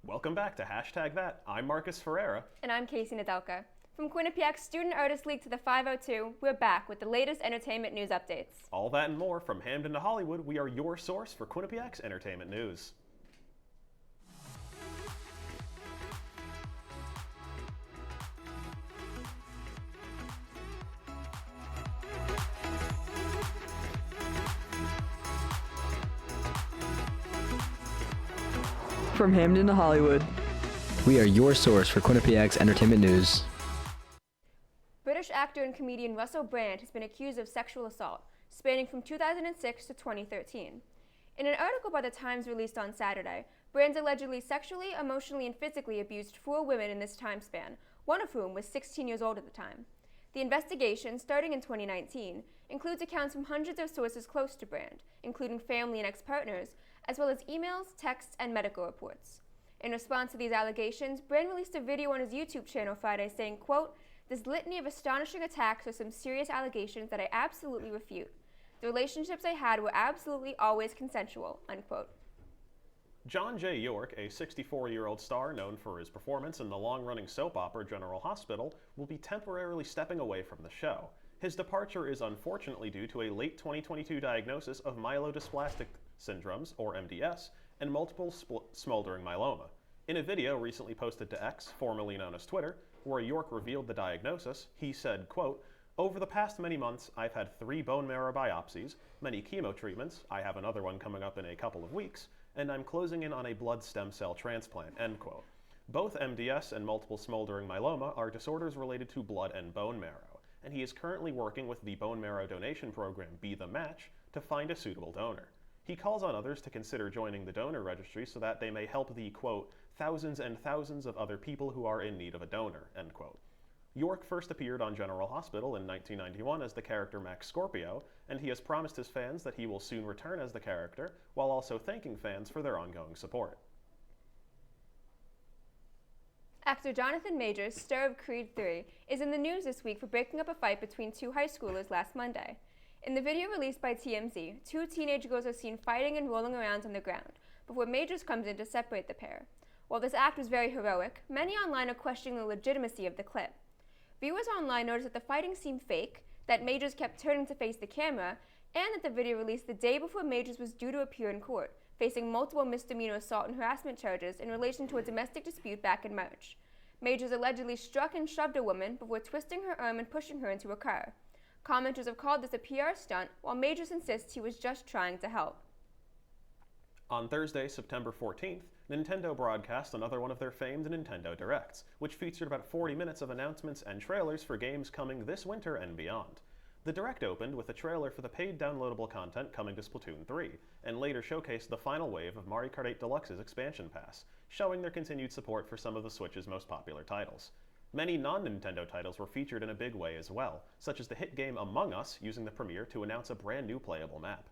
Welcome back to Hashtag That. I'm Marcus Ferreira. And I'm Casey Nadelka. From Quinnipiac Student Artist League to the 502, we're back with the latest entertainment news updates. All that and more from Hamden to Hollywood, we are your source for Quinnipiac's entertainment news. From Hamden to Hollywood, we are your source for Quinnipiac's entertainment news. British actor and comedian Russell Brand has been accused of sexual assault, spanning from 2006 to 2013. In an article by The Times released on Saturday, Brand allegedly sexually, emotionally, and physically abused 4 women in this time span, one of whom was 16 years old at the time. The investigation, starting in 2019, includes accounts from hundreds of sources close to Brand, including family and ex-partners, as well as emails, texts, and medical reports. In response to these allegations, Brand released a video on his YouTube channel Friday saying, quote, "This litany of astonishing attacks are some serious allegations that I absolutely refute. The relationships I had were absolutely always consensual," unquote. John J. York, a 64-year-old star known for his performance in the long-running soap opera General Hospital, will be temporarily stepping away from the show. His departure is unfortunately due to a late 2022 diagnosis of myelodysplastic syndromes, or MDS, and multiple smoldering myeloma. In a video recently posted to X, formerly known as Twitter, where York revealed the diagnosis, he said, quote, "Over the past many months, I've had 3 bone marrow biopsies, many chemo treatments, I have another one coming up in a couple of weeks, and I'm closing in on a blood stem cell transplant," end quote. Both MDS and multiple smoldering myeloma are disorders related to blood and bone marrow, and he is currently working with the bone marrow donation program Be The Match to find a suitable donor. He calls on others to consider joining the donor registry so that they may help the, quote, "thousands and thousands of other people who are in need of a donor," end quote. York first appeared on General Hospital in 1991 as the character Max Scorpio, and he has promised his fans that he will soon return as the character, while also thanking fans for their ongoing support. Actor Jonathan Majors, star of Creed 3, is in the news this week for breaking up a fight between 2 high schoolers last Monday. In the video released by TMZ, 2 teenage girls are seen fighting and rolling around on the ground, before Majors comes in to separate the pair. While this act was very heroic, many online are questioning the legitimacy of the clip. Viewers online noticed that the fighting seemed fake, that Majors kept turning to face the camera, and that the video released the day before Majors was due to appear in court, facing multiple misdemeanor assault and harassment charges in relation to a domestic dispute back in March. Majors allegedly struck and shoved a woman before twisting her arm and pushing her into a car. Commenters have called this a PR stunt, while Majors insists he was just trying to help. On Thursday, September 14th, Nintendo broadcast another one of their famed Nintendo Directs, which featured about 40 minutes of announcements and trailers for games coming this winter and beyond. The Direct opened with a trailer for the paid downloadable content coming to Splatoon 3, and later showcased the final wave of Mario Kart 8 Deluxe's expansion pass, showing their continued support for some of the Switch's most popular titles. Many non-Nintendo titles were featured in a big way as well, such as the hit game Among Us using the premiere to announce a brand new playable map.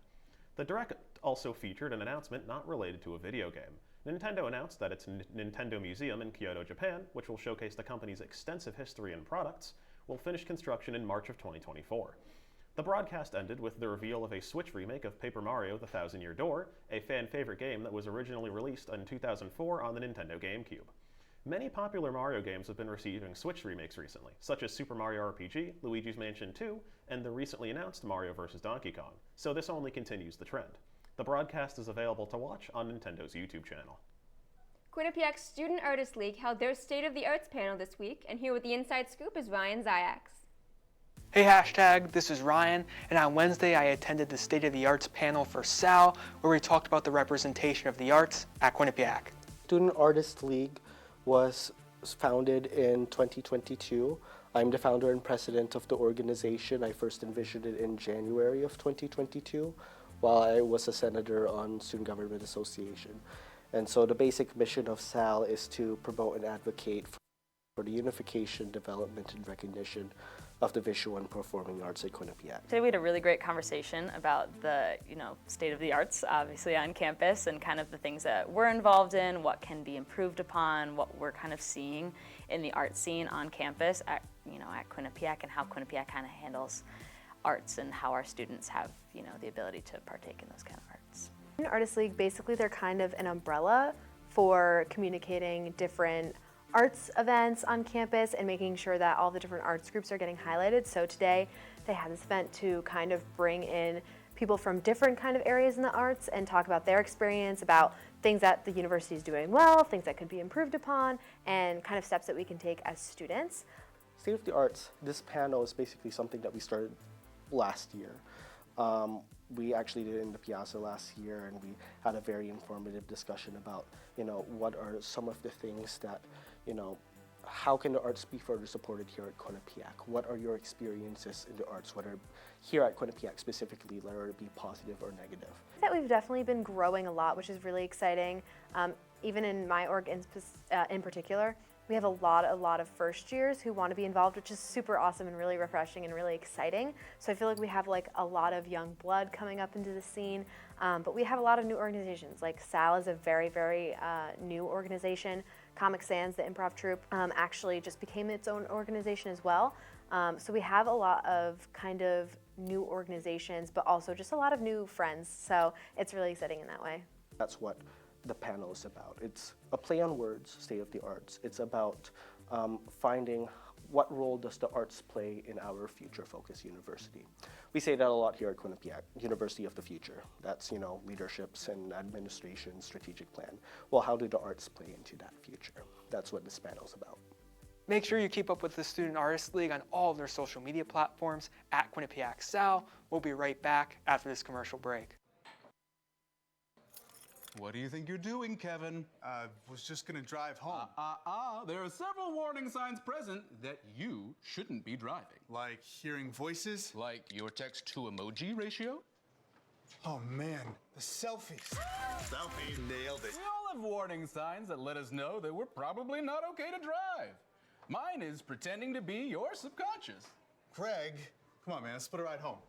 The Direct also featured an announcement not related to a video game. Nintendo announced that its Nintendo Museum in Kyoto, Japan, which will showcase the company's extensive history and products, will finish construction in March of 2024. The broadcast ended with the reveal of a Switch remake of Paper Mario: The Thousand-Year Door, a fan-favorite game that was originally released in 2004 on the Nintendo GameCube. Many popular Mario games have been receiving Switch remakes recently, such as Super Mario RPG, Luigi's Mansion 2, and the recently announced Mario vs. Donkey Kong, so this only continues the trend. The broadcast is available to watch on Nintendo's YouTube channel. Quinnipiac Student Artist League held their State of the Arts panel this week, and here with the inside scoop is Ryan Zayaks. Hey hashtag, this is Ryan, and on Wednesday I attended the State of the Arts panel for SAL, where we talked about the representation of the arts at Quinnipiac. Student Artist League was founded in 2022. I'm the founder and president of the organization. I first envisioned it in January of 2022 while I was a senator on Student Government Association. And so the basic mission of SAL is to promote and advocate for the unification, development, and recognition of the visual and performing arts at Quinnipiac. Today we had a really great conversation about the state of the arts, obviously on campus, and kind of the things that we're involved in, what can be improved upon, what we're kind of seeing in the art scene on campus at Quinnipiac, and how Quinnipiac kind of handles arts and how our students have the ability to partake in those kind of arts. Student Artist League, basically they're kind of an umbrella for communicating different arts events on campus and making sure that all the different arts groups are getting highlighted. So today they had this event to kind of bring in people from different kind of areas in the arts and talk about their experience, about things that the university is doing well, things that could be improved upon, and kind of steps that we can take as students. State of the Arts, this panel is basically something that we started last year. We actually did it in the Piazza last year, and we had a very informative discussion about, what are some of the things that, how can the arts be further supported here at Quinnipiac? What are your experiences in the arts, whether here at Quinnipiac specifically, whether it be positive or negative? That we've definitely been growing a lot, which is really exciting. Even in my org in particular, we have a lot of first years who want to be involved, which is super awesome and really refreshing and really exciting. So I feel like we have a lot of young blood coming up into the scene, but we have a lot of new organizations. Like SAL is a very, very new organization. Comic Sans, the improv troupe, actually just became its own organization as well. So we have a lot of kind of new organizations, but also just a lot of new friends. So it's really exciting in that way. That's what the panel is about. It's a play on words, State of the Arts. It's about finding what role does the arts play in our future focus university. We say that a lot here at Quinnipiac, University of the Future. That's, leaderships and administration, strategic plan. Well, how do the arts play into that future? That's what this panel's about. Make sure you keep up with the Student Artists League on all of their social media platforms at Quinnipiac Sal. We'll be right back after this commercial break. What do you think you're doing, Kevin? Was just gonna drive home. There are several warning signs present that you shouldn't be driving. Like hearing voices? Like your text-to-emoji ratio? Oh man, the selfies. Selfie. Nailed it. We all have warning signs that let us know that we're probably not okay to drive. Mine is pretending to be your subconscious. Craig, come on man, let's split a ride home.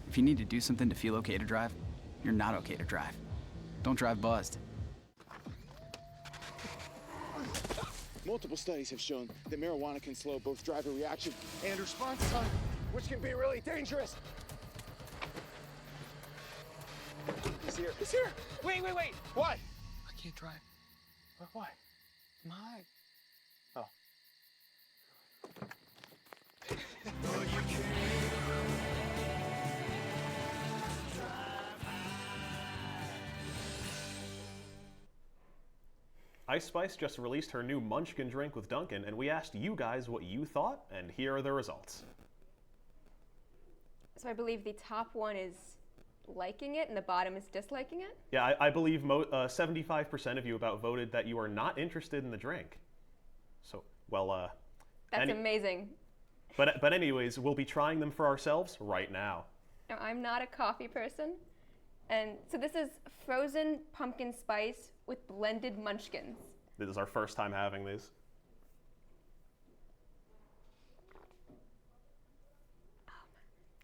If you need to do something to feel okay to drive, you're not okay to drive. Don't drive buzzed. Multiple studies have shown that marijuana can slow both driver reaction and response time, which can be really dangerous. He's here. He's here. Wait. What? I can't drive. Why? My. Oh. Ice Spice just released her new Munchkin drink with Dunkin', and we asked you guys what you thought, and here are the results. So I believe the top one is liking it and the bottom is disliking it? Yeah, I believe 75% of you about voted that you are not interested in the drink. So, well, That's amazing. But anyways, we'll be trying them for ourselves right now. Now, I'm not a coffee person, and so this is frozen pumpkin spice with blended munchkins. This is our first time having these.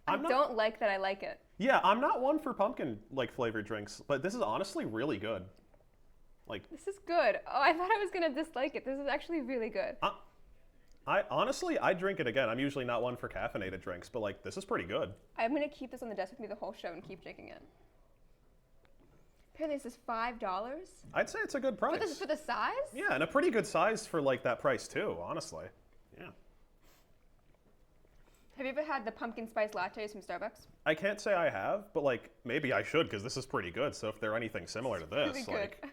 I don't like that I like it. Yeah, I'm not one for pumpkin flavored drinks, but this is honestly really good. This is good. Oh, I thought I was gonna dislike it. This is actually really good. I'd drink it again. I'm usually not one for caffeinated drinks, but this is pretty good. I'm gonna keep this on the desk with me the whole show and keep drinking it. Apparently this is $5. I'd say it's a good price. For the size? Yeah, and a pretty good size for that price too, honestly. Yeah. Have you ever had the pumpkin spice lattes from Starbucks? I can't say I have, but maybe I should because this is pretty good. So if they're anything similar to this, really good.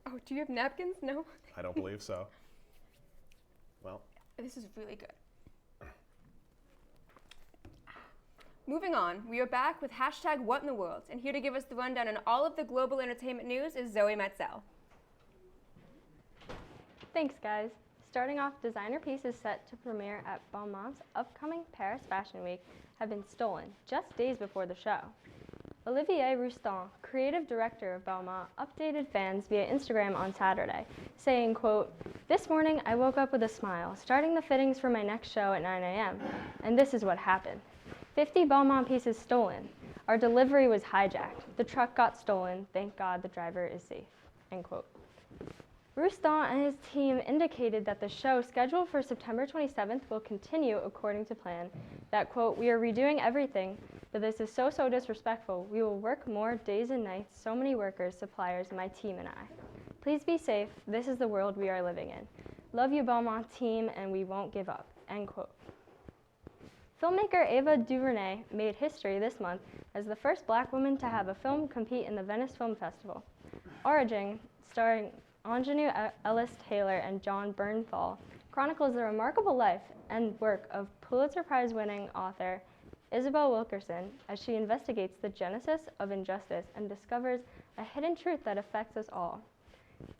Oh, do you have napkins? No? I don't believe so. Well. This is really good. Moving on, we are back with #WhatInTheWorld, and here to give us the rundown on all of the global entertainment news is Zoe Metzel. Thanks, guys. Starting off, designer pieces set to premiere at Beaumont's upcoming Paris Fashion Week have been stolen just days before the show. Olivier Roustan, creative director of Belmont, updated fans via Instagram on Saturday, saying, quote, "This morning I woke up with a smile, starting the fittings for my next show at 9 a.m., and this is what happened. 50 Belmont pieces stolen. Our delivery was hijacked. The truck got stolen. Thank God the driver is safe," end quote. Roustan and his team indicated that the show, scheduled for September 27th, will continue according to plan. That, quote, "We are redoing everything, but this is so disrespectful. We will work more days and nights, so many workers, suppliers, my team and I. Please be safe. This is the world we are living in. Love you, Belmont team, and we won't give up," end quote. Filmmaker Ava DuVernay made history this month as the first Black woman to have a film compete in the Venice Film Festival. Origin, starring Ingenue Ellis Taylor and John Bernthal, chronicles the remarkable life and work of Pulitzer Prize-winning author Isabel Wilkerson as she investigates the genesis of injustice and discovers a hidden truth that affects us all.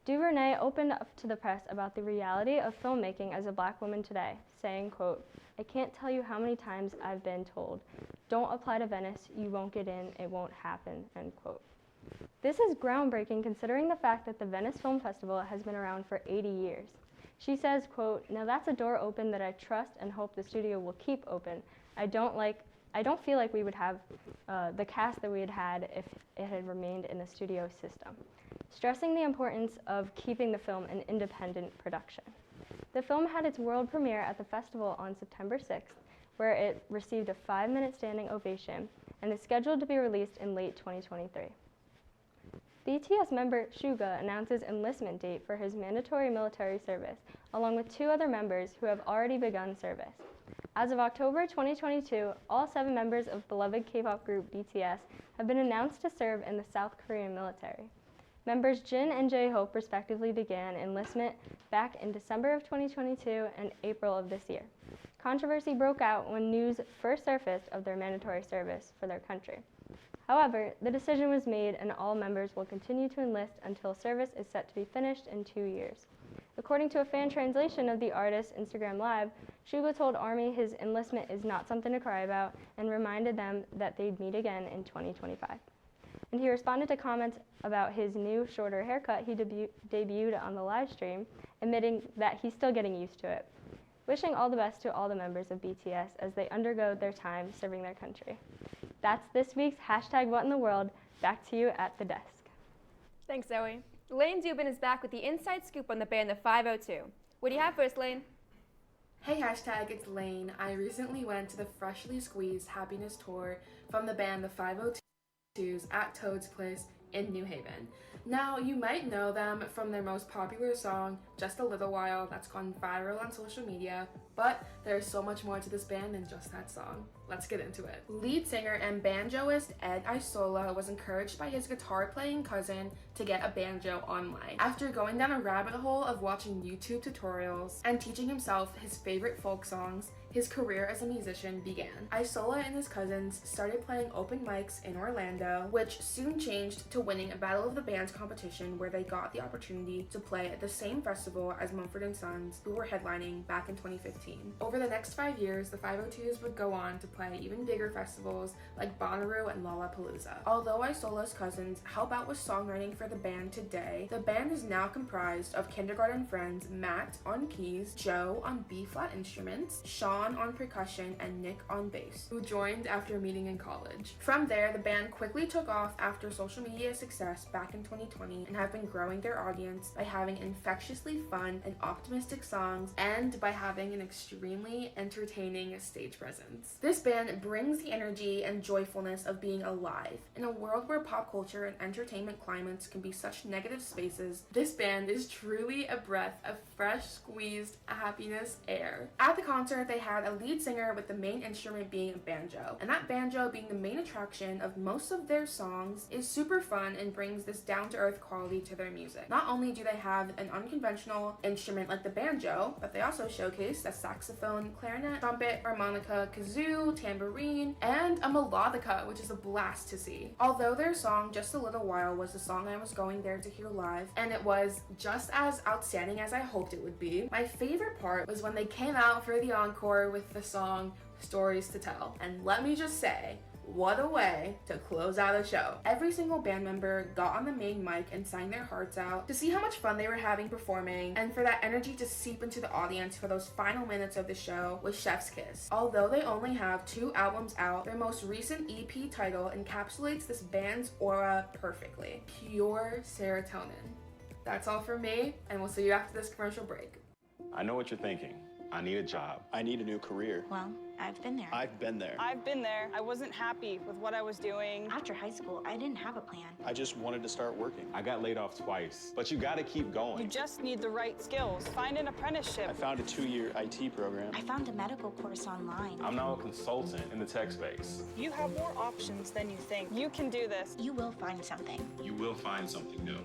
DuVernay opened up to the press about the reality of filmmaking as a Black woman today, saying, quote, "I can't tell you how many times I've been told, don't apply to Venice, you won't get in, it won't happen," end quote. This is groundbreaking considering the fact that the Venice Film Festival has been around for 80 years. She says, quote, "Now that's a door open that I trust and hope the studio will keep open. I don't feel like we would have the cast that we had had if it had remained in the studio system," stressing the importance of keeping the film an independent production. The film had its world premiere at the festival on September 6th, where it received a 5-minute standing ovation and is scheduled to be released in late 2023. BTS member Suga announces enlistment date for his mandatory military service, along with 2 other members who have already begun service. As of October 2022, all 7 members of beloved K-pop group BTS have been announced to serve in the South Korean military. Members Jin and J-Hope respectively began enlistment back in December of 2022 and April of this year. Controversy broke out when news first surfaced of their mandatory service for their country. However, the decision was made and all members will continue to enlist until service is set to be finished in 2 years. According to a fan translation of the artist's Instagram Live, Suga told ARMY his enlistment is not something to cry about and reminded them that they'd meet again in 2025. And he responded to comments about his new, shorter haircut he debuted on the live stream, admitting that he's still getting used to it. Wishing all the best to all the members of BTS as they undergo their time serving their country. That's this week's #WhatInTheWorld. Back to you at the desk. Thanks, Zoe. Lane Dubin is back with the inside scoop on the band The 502. What do you have for us, Lane? Hey it's Lane. I recently went to the freshly squeezed Happiness Tour from the band The 502s at Toad's Place in New Haven. Now, you might know them from their most popular song, Just a Little While, that's gone viral on social media, but there's so much more to this band than just that song. Let's get into it. Lead singer and banjoist Ed Isola was encouraged by his guitar-playing cousin to get a banjo online. After going down a rabbit hole of watching YouTube tutorials and teaching himself his favorite folk songs, his career as a musician began. Isola and his cousins started playing open mics in Orlando, which soon changed to winning a Battle of the Bands competition where they got the opportunity to play at the same festival as Mumford & Sons, who were headlining back in 2015. Over the next 5 years, the 502s would go on to play even bigger festivals like Bonnaroo and Lollapalooza. Although Isola's cousins help out with songwriting for the band today, the band is now comprised of kindergarten friends Matt on keys, Joe on B-flat instruments, Sean on percussion, and Nick on bass, who joined after meeting in college. From there, the band quickly took off after social media success back in 2020 and have been growing their audience by having infectiously fun and optimistic songs and by having an extremely entertaining stage presence. This band brings the energy and joyfulness of being alive. In a world where pop culture and entertainment climates can be such negative spaces, this band is truly a breath of fresh squeezed happiness air. At the concert, they had a lead singer with the main instrument being a banjo, and that banjo being the main attraction of most of their songs is super fun and brings this down-to-earth quality to their music. Not only do they have an unconventional instrument like the banjo, but they also showcase a saxophone, clarinet, trumpet, harmonica, kazoo, tambourine, and a melodica, which is a blast to see. Although their song Just a Little While was the song I was going there to hear live, and it was just as outstanding as I hoped it would be, my favorite part was when they came out for the encore with the song Stories to Tell. And let me just say, What a way to close out a show. Every single band member got on the main mic and sang their hearts out to see how much fun they were having performing, and for that energy to seep into the audience for those final minutes of the show was Chef's Kiss. Although they only have 2 albums out, their most recent EP title encapsulates this band's aura perfectly. Pure serotonin. That's all from me, and we'll see you after this commercial break. I know what you're thinking. I need a job. I need a new career. Well, I've been there. I've been there. I've been there. I wasn't happy with what I was doing. After high school, I didn't have a plan. I just wanted to start working. I got laid off twice, but you gotta keep going. You just need the right skills. Find an apprenticeship. I found a 2-year IT program. I found a medical course online. I'm now a consultant in the tech space. You have more options than you think. You can do this. You will find something. You will find something new.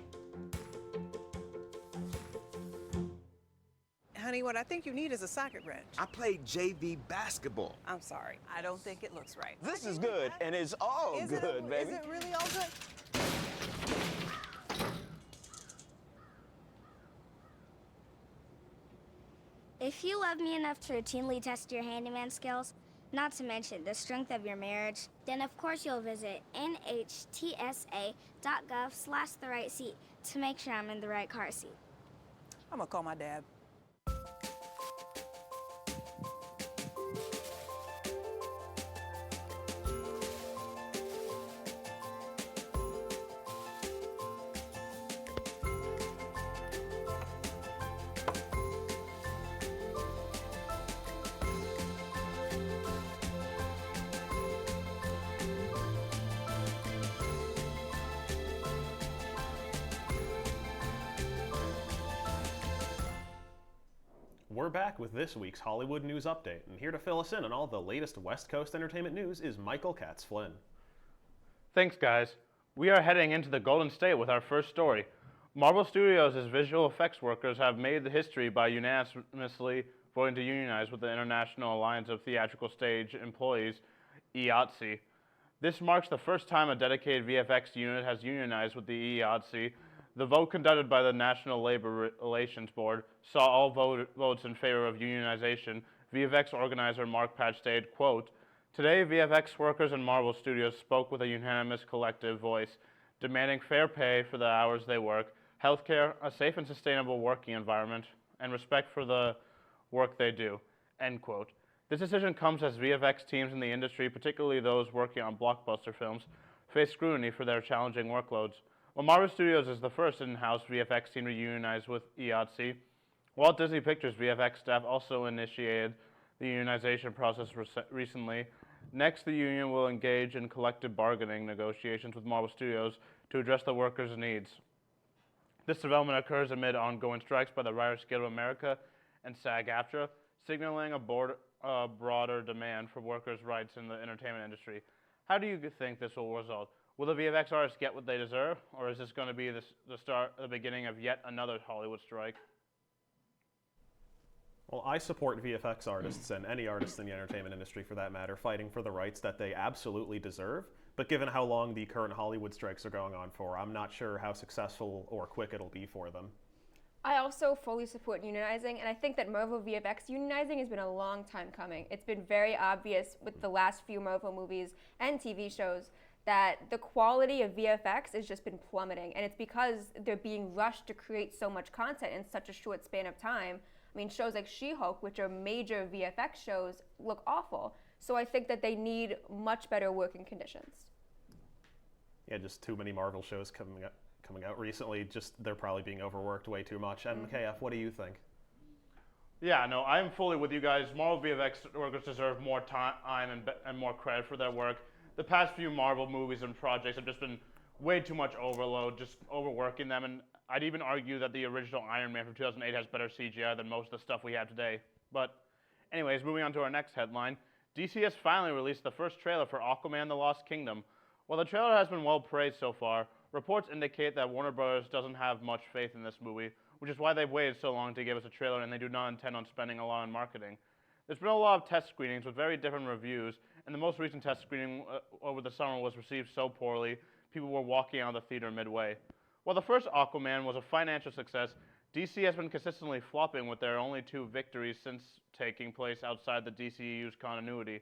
Honey, what I think you need is a socket wrench. I played JV basketball. I'm sorry. I don't think it looks right. This is good, and it's all good, baby. Is it really all good? If you love me enough to routinely test your handyman skills, not to mention the strength of your marriage, then of course you'll visit nhtsa.gov/therightseat to make sure I'm in the right car seat. I'm gonna call my dad. We're back with this week's Hollywood News Update, and here to fill us in on all the latest West Coast entertainment news is Michael Katz-Flynn. Thanks, guys. We are heading into the Golden State with our first story. Marvel Studios' visual effects workers have made the history by unanimously voting to unionize with the International Alliance of Theatrical Stage Employees, IATSE. This marks the first time a dedicated VFX unit has unionized with the IATSE. The vote conducted by the National Labor Relations Board saw all votes in favor of unionization. VFX organizer Mark Patch stated, quote, "Today, VFX workers in Marvel Studios spoke with a unanimous collective voice, demanding fair pay for the hours they work, healthcare, a safe and sustainable working environment, and respect for the work they do," end quote. This decision comes as VFX teams in the industry, particularly those working on blockbuster films, face scrutiny for their challenging workloads. While Marvel Studios is the first in-house VFX team to unionize with IATSE, Walt Disney Pictures VFX staff also initiated the unionization process recently. Next, the union will engage in collective bargaining negotiations with Marvel Studios to address the workers' needs. This development occurs amid ongoing strikes by the Writers Guild of America and SAG-AFTRA, signaling a broader demand for workers' rights in the entertainment industry. How do you think this will result? Will the VFX artists get what they deserve, or is this going to be the beginning of yet another Hollywood strike? Well, I support VFX artists and any artists in the entertainment industry for that matter fighting for the rights that they absolutely deserve. But given how long the current Hollywood strikes are going on for, I'm not sure how successful or quick it'll be for them. I also fully support unionizing, and I think that Marvel VFX unionizing has been a long time coming. It's been very obvious with the last few Marvel movies and TV shows that the quality of VFX has just been plummeting, and it's because they're being rushed to create so much content in such a short span of time. I mean, shows like She-Hulk, which are major VFX shows, look awful. So I think that they need much better working conditions. Yeah, just too many Marvel shows coming out recently. Just they're probably being overworked way too much. And MKF, what do you think? Yeah, no, I'm fully with you guys. Marvel VFX workers deserve more time and more credit for their work. The past few Marvel movies and projects have just been way too much overload, just overworking them. And I'd even argue that the original Iron Man from 2008 has better CGI than most of the stuff we have today. But anyways, moving on to our next headline. DC has finally released the first trailer for Aquaman: The Lost Kingdom. While the trailer has been well praised so far, reports indicate that Warner Bros. Doesn't have much faith in this movie, which is why they've waited so long to give us a trailer, and they do not intend on spending a lot on marketing. There's been a lot of test screenings with very different reviews, and the most recent test screening over the summer was received so poorly, people were walking out of the theater midway. While the first Aquaman was a financial success, DC has been consistently flopping with their only 2 victories since taking place outside the DCEU's continuity.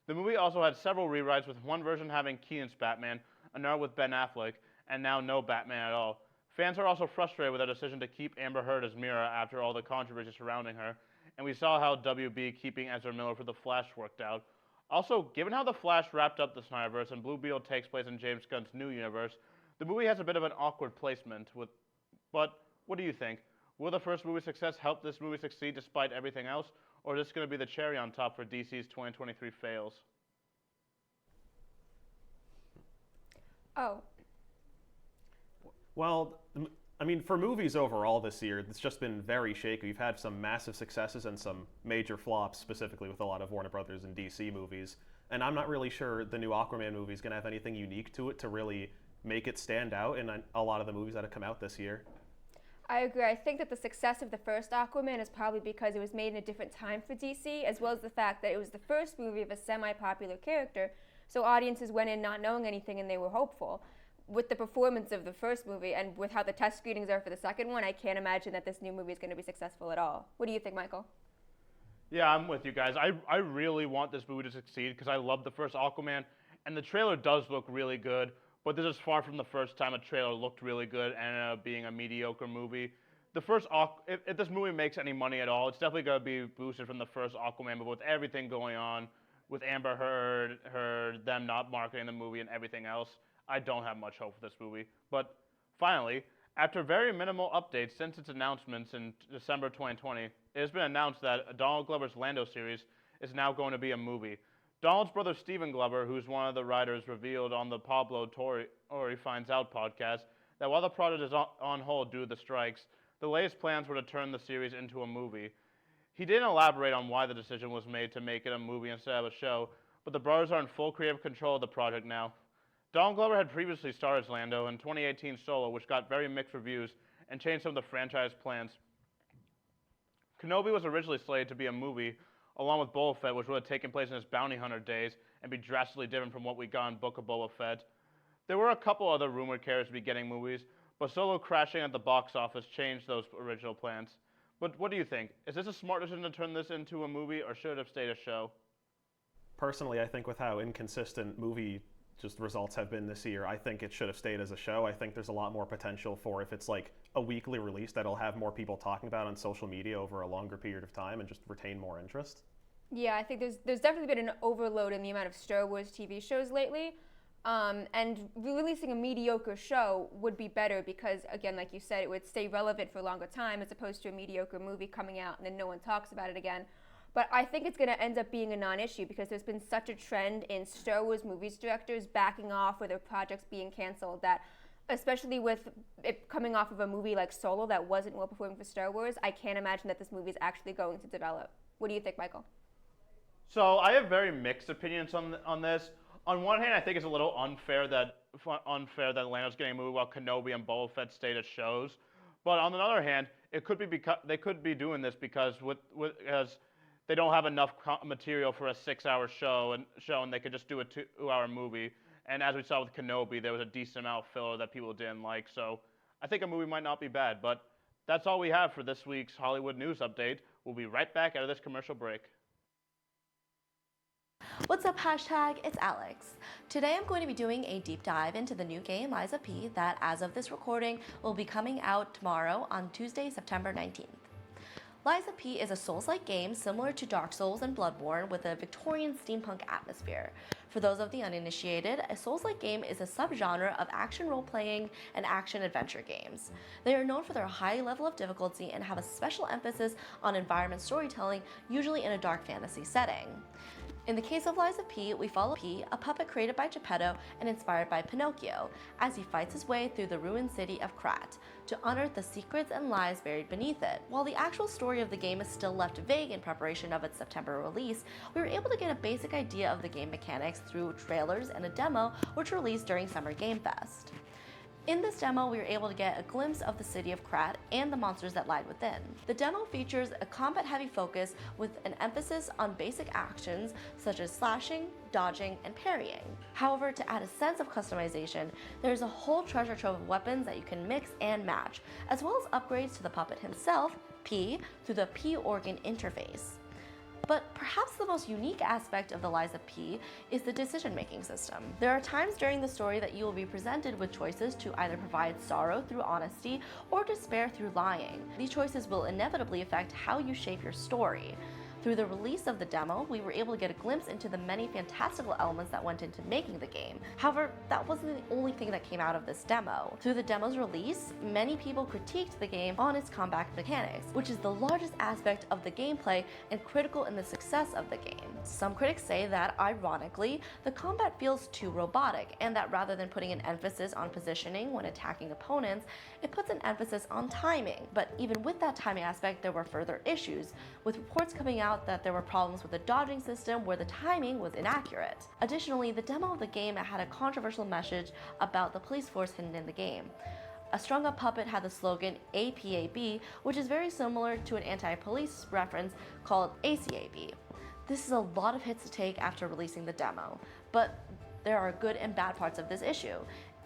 The movie also had several rewrites, with one version having Keaton's Batman, another with Ben Affleck, and now no Batman at all. Fans are also frustrated with their decision to keep Amber Heard as Mira after all the controversy surrounding her, and we saw how WB keeping Ezra Miller for The Flash worked out. Also, given how The Flash wrapped up the Snyderverse and Blue Beetle takes place in James Gunn's new universe, the movie has a bit of an awkward placement. But what do you think? Will the first movie's success help this movie succeed despite everything else, or is this going to be the cherry on top for DC's 2023 fails? Oh. Well, I mean, for movies overall this year, it's just been very shaky. We've had some massive successes and some major flops, specifically with a lot of Warner Brothers and DC movies. And I'm not really sure the new Aquaman movie is going to have anything unique to it to really make it stand out in a lot of the movies that have come out this year. I agree. I think that the success of the first Aquaman is probably because it was made in a different time for DC, as well as the fact that it was the first movie of a semi-popular character, so audiences went in not knowing anything and they were hopeful. With the performance of the first movie and with how the test screenings are for the second one, I can't imagine that this new movie is going to be successful at all. What do you think, Michael? Yeah, I'm with you guys. I really want this movie to succeed because I love the first Aquaman, and the trailer does look really good. But this is far from the first time a trailer looked really good and ended up being a mediocre movie. The first, if this movie makes any money at all, it's definitely going to be boosted from the first Aquaman. But with everything going on, with Amber Heard, them not marketing the movie and everything else, I don't have much hope for this movie. But finally, after very minimal updates since its announcements in December 2020, it has been announced that Donald Glover's Lando series is now going to be a movie. Donald's brother Stephen Glover, who's one of the writers, revealed on the Pablo Torre Finds Out podcast that while the project is on hold due to the strikes, the latest plans were to turn the series into a movie. He didn't elaborate on why the decision was made to make it a movie instead of a show, but the brothers are in full creative control of the project now. Donald Glover had previously starred as Lando in 2018 Solo, which got very mixed reviews and changed some of the franchise plans. Kenobi was originally slated to be a movie, along with Boba Fett, which would have taken place in his bounty hunter days and be drastically different from what we got in Book of Boba Fett. There were a couple other rumored characters to be getting movies, but Solo crashing at the box office changed those original plans. But what do you think? Is this a smart decision to turn this into a movie, or should it have stayed a show? Personally, I think with how inconsistent movie just results have been this year, I think it should have stayed as a show. I think there's a lot more potential for, if it's like a weekly release, that'll have more people talking about on social media over a longer period of time and just retain more interest. Yeah, I think there's definitely been an overload in the amount of Star Wars TV shows lately, and releasing a mediocre show would be better because, again, like you said, it would stay relevant for a longer time as opposed to a mediocre movie coming out and then no one talks about it again. But I think it's going to end up being a non-issue because there's been such a trend in Star Wars movies directors backing off or their projects being canceled that, especially with it coming off of a movie like Solo that wasn't well performing for Star Wars, I can't imagine that this movie is actually going to develop. What do you think, Michael? So I have very mixed opinions on this. On one hand, I think it's a little unfair that Lando's getting a movie while Kenobi and Boba Fett stayed as shows. But on the other hand, it could be because they could be doing this because as they don't have enough material for a 6-hour show and they could just do a 2-hour movie. And as we saw with Kenobi, there was a decent amount of filler that people didn't like. So I think a movie might not be bad. But that's all we have for this week's Hollywood News Update. We'll be right back out of this commercial break. What's up, hashtag? It's Alex. Today I'm going to be doing a deep dive into the new game Lies of P that, as of this recording, will be coming out tomorrow on Tuesday, September 19th. Lies of P is a Souls-like game similar to Dark Souls and Bloodborne with a Victorian steampunk atmosphere. For those of the uninitiated, a Souls-like game is a subgenre of action role-playing and action-adventure games. They are known for their high level of difficulty and have a special emphasis on environment storytelling, usually in a dark fantasy setting. In the case of Lies of P, we follow P, a puppet created by Geppetto and inspired by Pinocchio, as he fights his way through the ruined city of Krat to unearth the secrets and lies buried beneath it. While the actual story of the game is still left vague in preparation of its September release, we were able to get a basic idea of the game mechanics through trailers and a demo which were released during Summer Game Fest. In this demo, we were able to get a glimpse of the city of Krat and the monsters that lied within. The demo features a combat-heavy focus with an emphasis on basic actions such as slashing, dodging, and parrying. However, to add a sense of customization, there's a whole treasure trove of weapons that you can mix and match, as well as upgrades to the puppet himself, P, through the P organ interface. But perhaps the most unique aspect of the Liza P is the decision-making system. There are times during the story that you will be presented with choices to either provide sorrow through honesty or despair through lying. These choices will inevitably affect how you shape your story. Through the release of the demo, we were able to get a glimpse into the many fantastical elements that went into making the game. However, that wasn't the only thing that came out of this demo. Through the demo's release, many people critiqued the game on its combat mechanics, which is the largest aspect of the gameplay and critical in the success of the game. Some critics say that, ironically, the combat feels too robotic, and that rather than putting an emphasis on positioning when attacking opponents, it puts an emphasis on timing. But even with that timing aspect, there were further issues, with reports coming out that there were problems with the dodging system where the timing was inaccurate. Additionally, the demo of the game had a controversial message about the police force hidden in the game. A strung-up puppet had the slogan APAB, which is very similar to an anti-police reference called ACAB. This is a lot of hits to take after releasing the demo, but there are good and bad parts of this issue.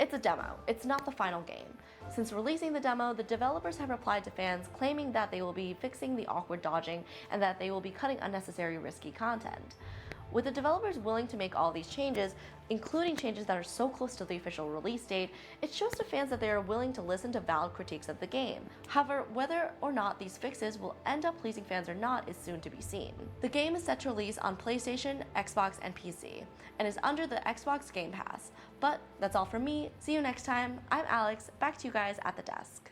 It's a demo, it's not the final game. Since releasing the demo, the developers have replied to fans claiming that they will be fixing the awkward dodging and that they will be cutting unnecessary risky content. With the developers willing to make all these changes, including changes that are so close to the official release date, it shows to fans that they are willing to listen to valid critiques of the game. However, whether or not these fixes will end up pleasing fans or not is soon to be seen. The game is set to release on PlayStation, Xbox, and PC, and is under the Xbox Game Pass. But that's all from me. See you next time. I'm Alex. Back to you guys at the desk.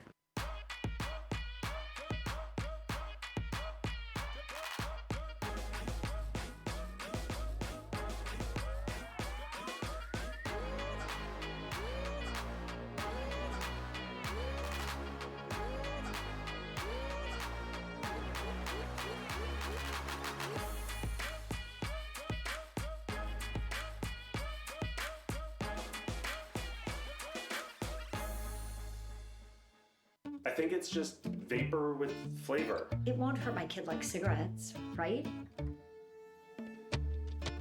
I think it's just vapor with flavor. It won't hurt my kid like cigarettes, right?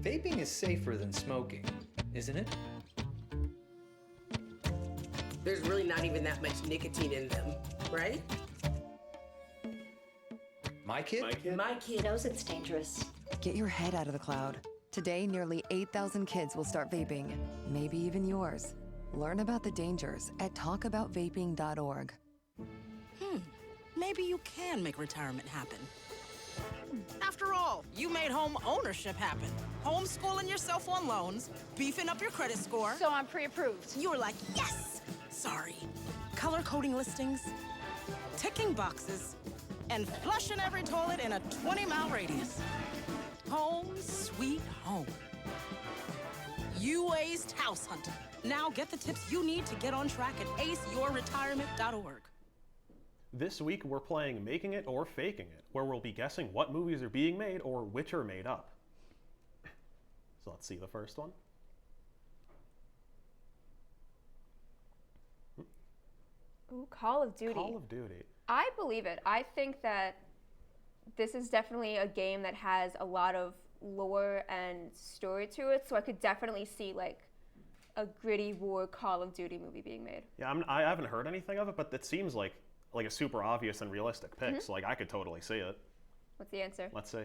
Vaping is safer than smoking, isn't it? There's really not even that much nicotine in them, right? My kid? My kid knows it's dangerous. Get your head out of the cloud. Today, nearly 8,000 kids will start vaping, maybe even yours. Learn about the dangers at talkaboutvaping.org. Maybe you can make retirement happen. After all, you made home ownership happen. Homeschooling yourself on loans, beefing up your credit score. So I'm pre-approved. You were like, yes! Sorry. Color coding listings, ticking boxes, and flushing every toilet in a 20-mile radius. Home sweet home. You aced House Hunter. Now get the tips you need to get on track at aceyourretirement.org. This week, we're playing Making It or Faking It, where we'll be guessing what movies are being made or which are made up. So let's see the first one. Ooh, Call of Duty. Call of Duty. I believe it. I think that this is definitely a game that has a lot of lore and story to it, so I could definitely see like a gritty war Call of Duty movie being made. Yeah, I haven't heard anything of it, but it seems like a super obvious and realistic pick, so like I could totally see it. What's the answer? Let's see.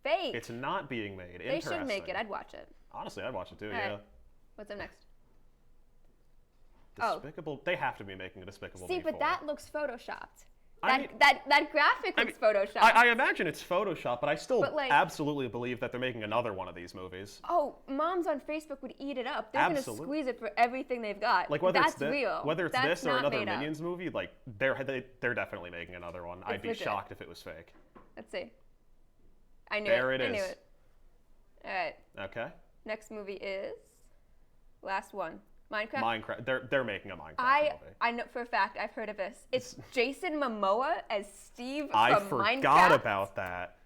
Fake. It's not being made. They should make it. I'd watch it. Honestly, I'd watch it too, All yeah. right. What's up next? Despicable. They have to be making a Despicable Me 4. See, but that looks photoshopped. I mean- That graphic looks photoshopped. I imagine it's Photoshop, but I still But, like- absolutely believe that they're making another one of these movies. Oh, moms on Facebook would eat it up. They're Absolutely. gonna squeeze it for everything they've got. Like whether That's it's real. whether it's That's this or not another made up. Minions movie, like they're definitely making another one. I'd be legit. shocked if it was fake. Let's see. I knew There it. it I knew is. it. All right. Okay. Next movie is last one. Minecraft. Minecraft. They're making a Minecraft I movie. know for a fact I've heard of this. It's Jason Momoa as Steve I from Minecraft. forgot about that.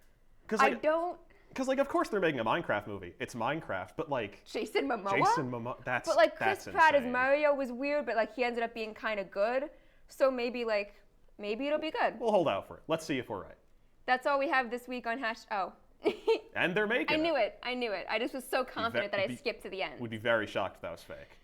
I don't. Because like of course they're making a Minecraft movie. It's Minecraft, but like Jason Momoa. Jason Momoa. That's But like Chris that's Pratt as insane. Mario was weird, but like he ended up being kind of good. So maybe it'll be good. We'll hold out for it. Let's see if we're right. That's all we have this week on Oh. And they're making I it. knew it. I just was so confident that I skipped to the end. Would be very shocked if that was fake.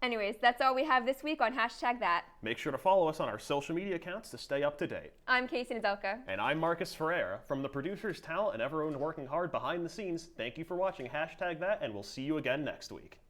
Anyways, that's all we have this week on #that. Make sure to follow us on our social media accounts to stay up to date. I'm Casey Nadelka. And I'm Marcus Ferreira. From the producers, talent, and everyone working hard behind the scenes, thank you for watching #that, and we'll see you again next week.